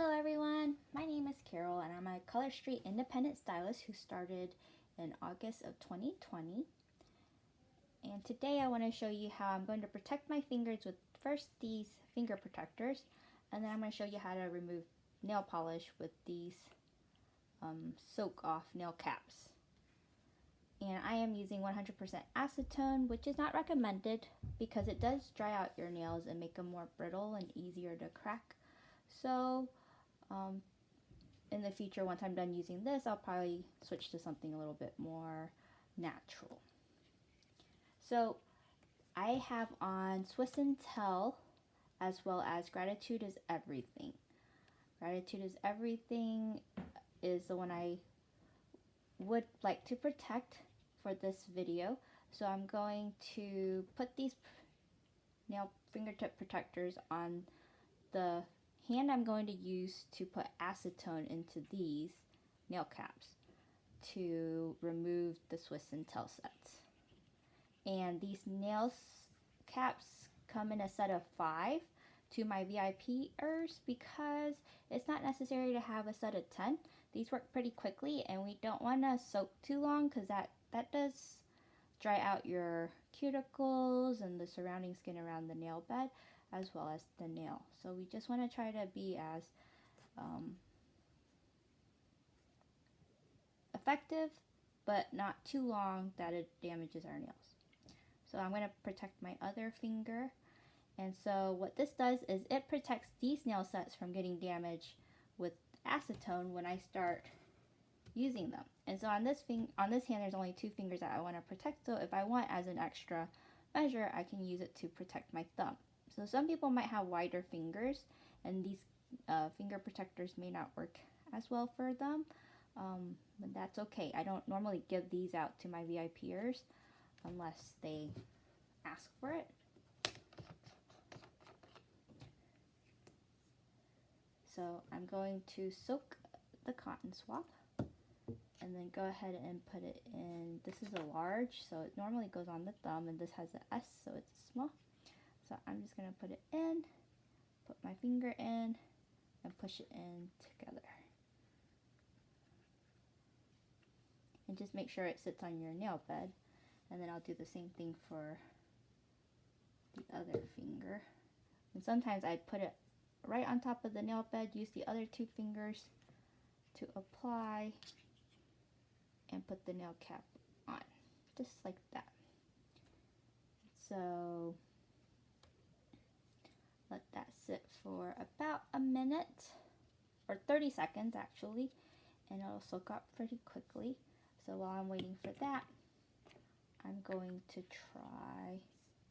Hello everyone, my name is Carol and I'm a Color Street independent stylist who started in August of 2020. And today I want to show you how I'm going to protect my fingers with first these finger protectors, and then I'm going to show you how to remove nail polish with these soak off nail caps. And I am using 100% acetone, which is not recommended because it does dry out your nails and make them more brittle and easier to crack. So in the future, once I'm done using this, I'll probably switch to something a little bit more natural. So I have on Swiss and Tell, as well as Gratitude is Everything. Gratitude is Everything is the one I would like to protect for this video. So I'm going to put these nail fingertip protectors on the hand I'm going to use to put acetone into these nail caps to remove the Swiss and Tell sets. And these nail caps come in a set of 5 to my VIPers because it's not necessary to have a set of 10. These work pretty quickly and we don't want to soak too long because that does dry out your cuticles and the surrounding skin around the nail bed, as well as the nail. So we just want to try to be as effective, but not too long that it damages our nails. So I'm going to protect my other finger. And so what this does is it protects these nail sets from getting damaged with acetone when I start using them. And so on this hand, there's only 2 fingers that I want to protect. So if I want as an extra measure, I can use it to protect my thumb. So some people might have wider fingers, and these finger protectors may not work as well for them, but that's okay. I don't normally give these out to my VIPers unless they ask for it. So I'm going to soak the cotton swab and then go ahead and put it in. This is a large, so it normally goes on the thumb, and this has an S, so it's small. So I'm just going to put it in, put my finger in, and push it in together. And just make sure it sits on your nail bed. And then I'll do the same thing for the other finger. And sometimes I put it right on top of the nail bed, use the other 2 fingers to apply, and put the nail cap on, just like that. So let that sit for about a minute, or 30 seconds actually, and it'll soak up pretty quickly. So while I'm waiting for that, I'm going to try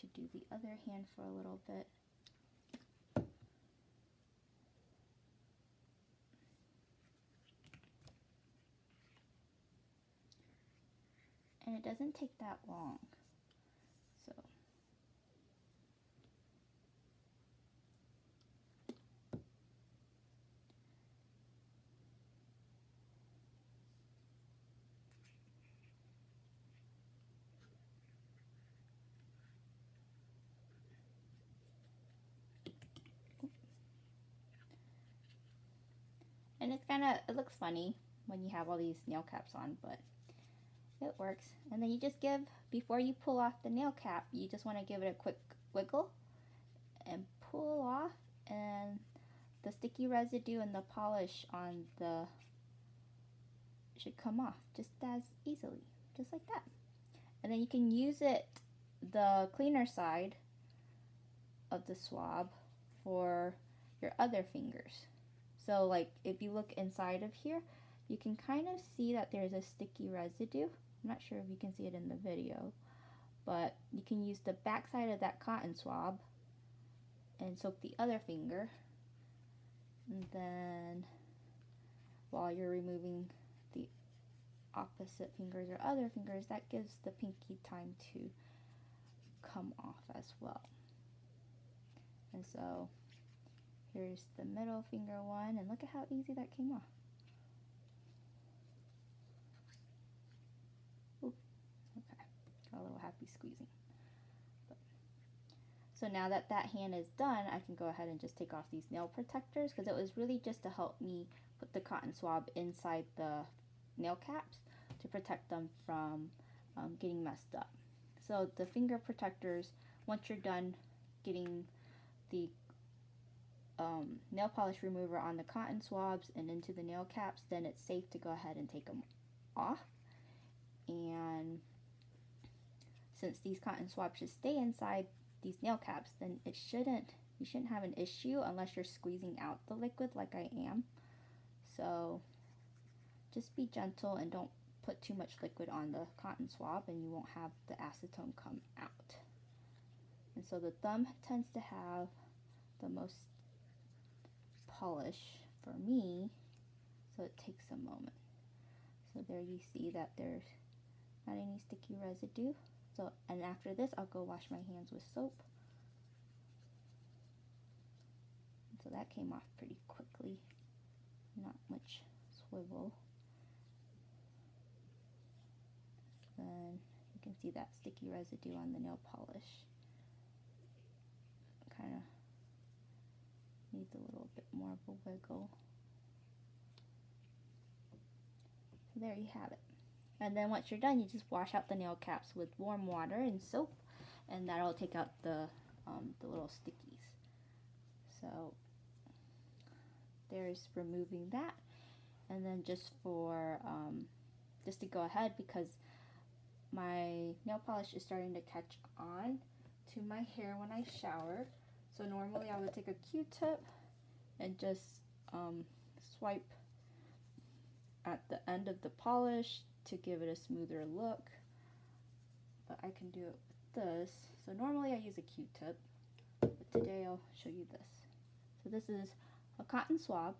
to do the other hand for a little bit. And it doesn't take that long. So and it looks funny when you have all these nail caps on, but it works. And then you just give, before you pull off the nail cap, you just want to give it a quick wiggle and pull off, and the sticky residue and the polish on the should come off just as easily, just like that. And then you can use it, the cleaner side of the swab, for your other fingers. So like if you look inside of here, you can kind of see that there's a sticky residue. I'm not sure if you can see it in the video, but you can use the back side of that cotton swab and soak the other finger. And then while you're removing the opposite fingers or other fingers, that gives the pinky time to come off as well. And so here's the middle finger one, and look at how easy that came off. Ooh, okay, got a little happy squeezing. So now that that hand is done, I can go ahead and just take off these nail protectors, because it was really just to help me put the cotton swab inside the nail caps to protect them from getting messed up. So the finger protectors, once you're done getting the nail polish remover on the cotton swabs and into the nail caps, then it's safe to go ahead and take them off. And since these cotton swabs should stay inside these nail caps, then you shouldn't have an issue unless you're squeezing out the liquid like I am. So just be gentle and don't put too much liquid on the cotton swab, and you won't have the acetone come out. And so the thumb tends to have the most polish for me, so it takes a moment. So there you see that there's not any sticky residue. So, and after this, I'll go wash my hands with soap. So that came off pretty quickly, not much swivel. Then you can see that sticky residue on the nail polish. Kind of needs a little bit more of a wiggle. So there you have it. And then once you're done, you just wash out the nail caps with warm water and soap, and that'll take out the little stickies. So there's removing that. And then just for just to go ahead, because my nail polish is starting to catch on to my hair when I shower. So normally I would take a Q-tip and just swipe at the end of the polish to give it a smoother look, but I can do it with this. So normally I use a Q-tip, but today I'll show you this. So this is a cotton swab,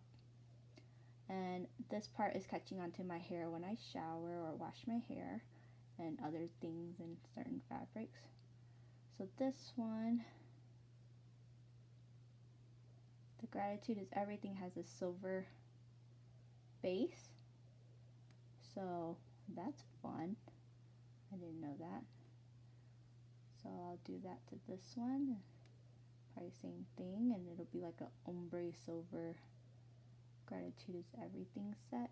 and this part is catching onto my hair when I shower or wash my hair and other things and certain fabrics. So this one, the Gratitude is Everything, has a silver base, so that's fun. I didn't know that. So I'll do that to this one. Probably same thing, and it'll be like a ombre silver Gratitude is Everything set.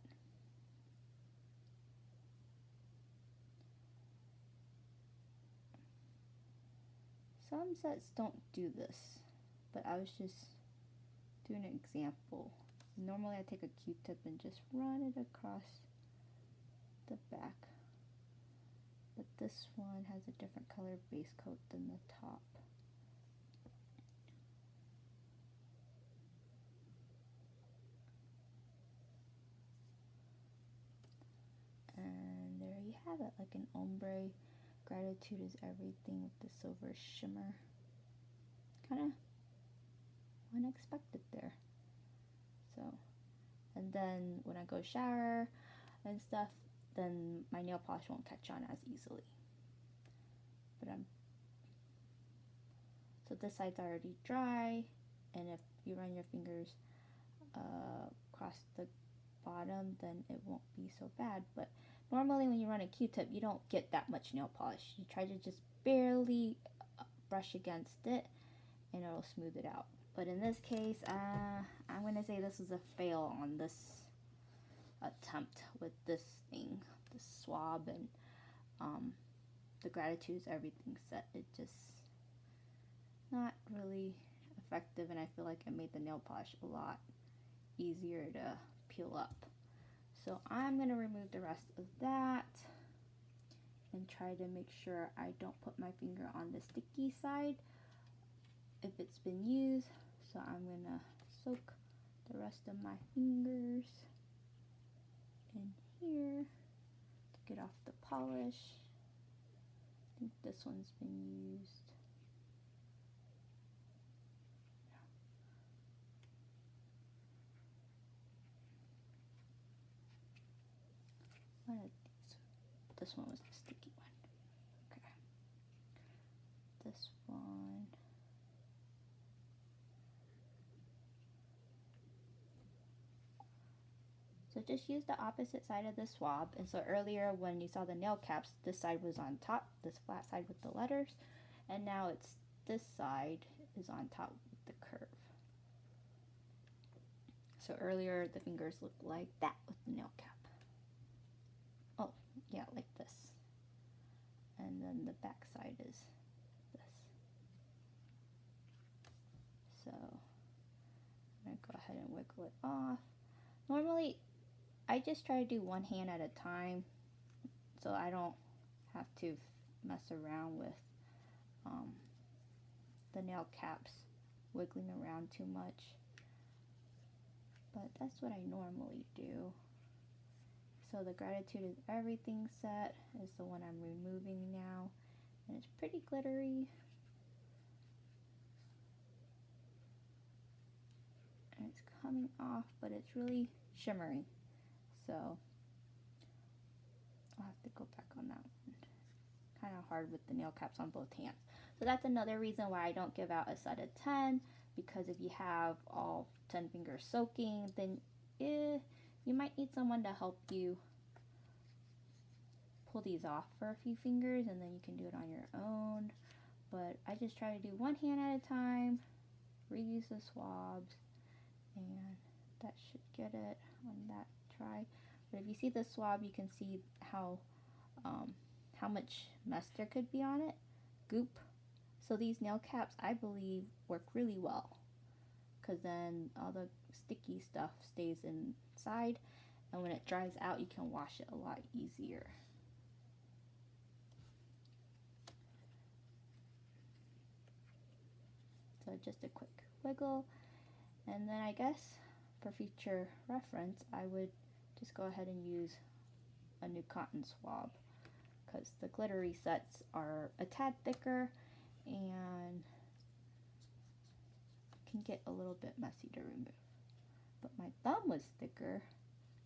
Some sets don't do this, but I was just doing an example. Normally I take a Q-tip and just run it across the back, but this one has a different color base coat than the top. And there you have it, like an ombre Gratitude is Everything with the silver shimmer. Kind of unexpected there. So, and then when I go shower and stuff, then my nail polish won't catch on as easily. But so this side's already dry, and if you run your fingers across the bottom, then it won't be so bad. But normally when you run a Q-tip, you don't get that much nail polish. You try to just barely brush against it, and it'll smooth it out. But in this case, I'm going to say this was a fail on this attempt with this thing, the swab and the Gratitude is Everything set. It just not really effective, and I feel like it made the nail polish a lot easier to peel up. So I'm going to remove the rest of that and try to make sure I don't put my finger on the sticky side if it's been used. So I'm going to soak the rest of my fingers in here to get off the polish. I think this one's been used. One of these. This one was the sticky one. Okay. This one. So just use the opposite side of the swab. And so earlier when you saw the nail caps, this side was on top, this flat side with the letters. And now it's this side is on top of the curve. So earlier the fingers looked like that with the nail cap. Oh, yeah, like this. And then the back side is this. So I'm going to go ahead and wiggle it off. Normally, I just try to do one hand at a time so I don't have to mess around with the nail caps wiggling around too much. But that's what I normally do. So the Gratitude is everything set is the one I'm removing now. And it's pretty glittery. And it's coming off, but it's really shimmery. So I'll have to go back on that one. Kind of hard with the nail caps on both hands. So that's another reason why I don't give out a set of 10, because if you have all 10 fingers soaking, then you might need someone to help you pull these off for a few fingers, and then you can do it on your own. But I just try to do one hand at a time, reuse the swabs, and that should get it on that try. But if you see the swab, you can see how much mess there could be on it, goop. So these nail caps, I believe, work really well, because then all the sticky stuff stays inside, and when it dries out, you can wash it a lot easier. So just a quick wiggle, and then I guess for future reference, I would just go ahead and use a new cotton swab, because the glittery sets are a tad thicker and can get a little bit messy to remove. But my thumb was thicker,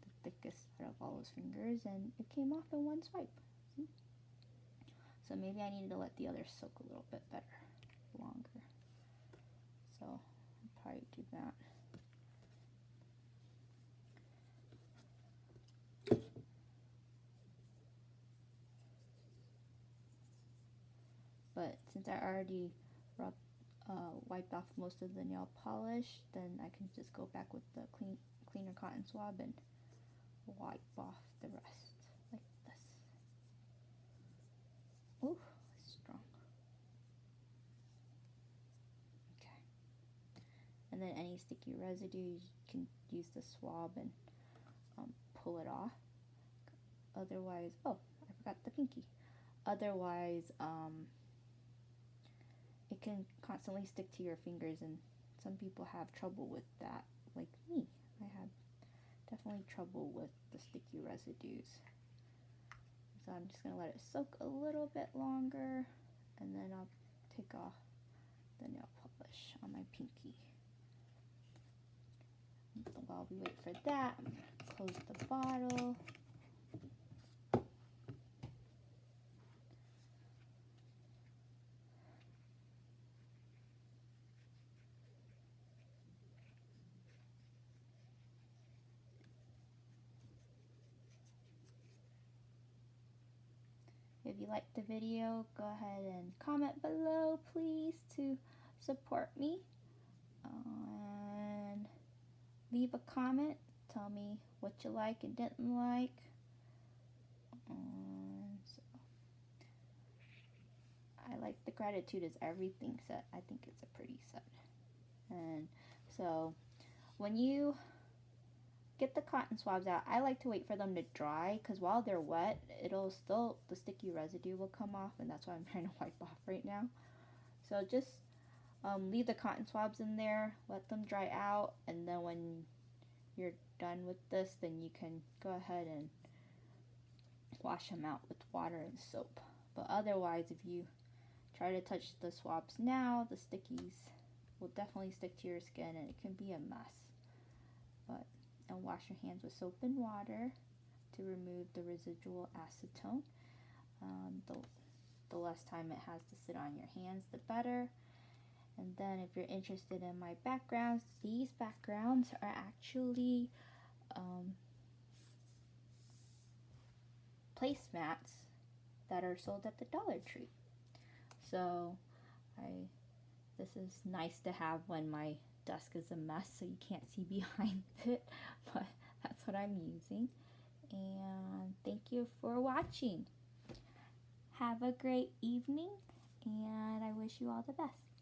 the thickest out of all those fingers, and it came off in one swipe. See? So maybe I needed to let the others soak a little bit better, longer. So I'll probably do that. But since I already wiped off most of the nail polish, then I can just go back with the cleaner cotton swab and wipe off the rest like this. Ooh, it's strong. Okay. And then any sticky residue, you can use the swab and pull it off. Otherwise, oh, I forgot the pinky. Otherwise, it can constantly stick to your fingers, and some people have trouble with that, like me. I have definitely trouble with the sticky residues. So I'm just going to let it soak a little bit longer, and then I'll take off the nail polish on my pinky. While we wait for that, I'm going to close the bottle. If you liked the video, go ahead and comment below, please, to support me. And leave a comment. Tell me what you like and didn't like. So I like the Gratitude is Everything set. I think it's a pretty set. And so when you get the cotton swabs out, I like to wait for them to dry, because while they're wet, the sticky residue will come off, and that's why I'm trying to wipe off right now. So just leave the cotton swabs in there, let them dry out, and then when you're done with this, then you can go ahead and wash them out with water and soap. But otherwise, if you try to touch the swabs now, the stickies will definitely stick to your skin, and it can be a mess. And wash your hands with soap and water to remove the residual acetone. The less time it has to sit on your hands, the better. And then if you're interested in my backgrounds, these backgrounds are actually placemats that are sold at the Dollar Tree. So I This is nice to have when my desk is a mess so you can't see behind it, but that's what I'm using. And thank you for watching. Have a great evening, and I wish you all the best.